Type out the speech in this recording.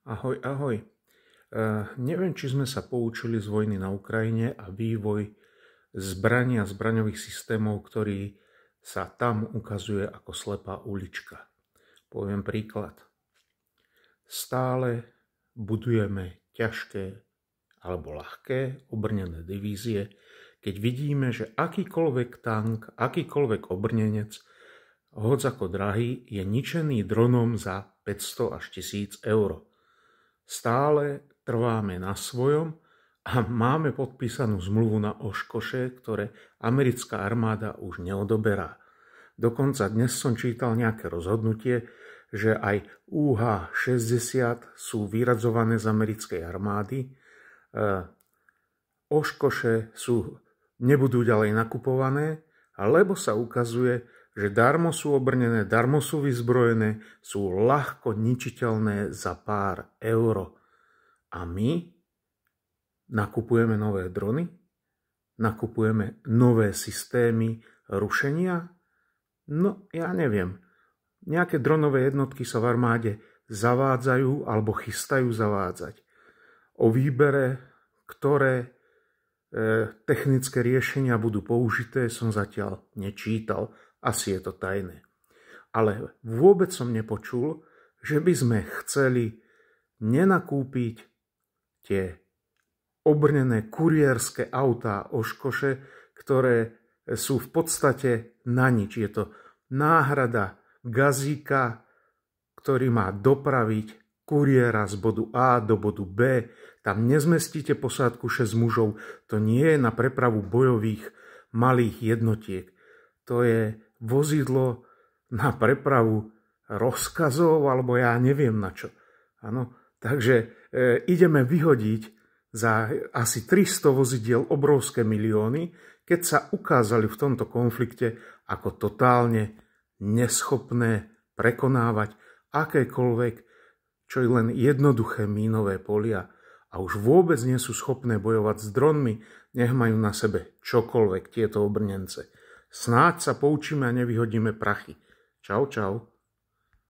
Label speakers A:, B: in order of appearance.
A: Ahoj, ahoj. Neviem, či sme sa poučili z vojny na Ukrajine a vývoj zbraní a zbraňových systémov, ktorý sa tam ukazuje ako slepá ulička. Poviem príklad. Stále budujeme ťažké alebo ľahké obrnené divízie, keď vidíme, že akýkoľvek tank, akýkoľvek obrnenec, hoď ako drahý, je ničený dronom za 500 až 1000 eur. Stále trváme na svojom a máme podpísanú zmluvu na oškoše, ktoré americká armáda už neodoberá. Dokonca dnes som čítal nejaké rozhodnutie, že aj UH-60 sú vyradzované z americkej armády. Oškoše nebudú ďalej nakupované, lebo sa ukazuje, že darmo sú obrnené, darmo sú vyzbrojené, sú ľahko ničiteľné za pár eur. A my nakupujeme nové drony, nakupujeme nové systémy rušenia. No, ja neviem. Nejaké dronové jednotky sa v armáde zavádzajú alebo chystajú zavádzať. O výbere, ktoré technické riešenia budú použité, som zatiaľ nečítal. Asi je to tajné. Ale vôbec som nepočul, že by sme chceli nenakúpiť tie obrnené kuriérske autá oškoše, ktoré sú v podstate na nič. Je to náhrada gazíka, ktorý má dopraviť kuriéra z bodu A do bodu B. Tam nezmestíte posádku 6 mužov. To nie je na prepravu bojových malých jednotiek. To je vozidlo na prepravu rozkazov, alebo ja neviem na čo. Áno, takže ideme vyhodiť za asi 300 vozidiel obrovské milióny, keď sa ukázali v tomto konflikte ako totálne neschopné prekonávať akékoľvek, čo je len jednoduché mínové polia. A už vôbec nie sú schopné bojovať s dronmi, nech majú na sebe čokoľvek tieto obrnence. Snáď sa poučíme a nevyhodíme prachy. Čau, čau.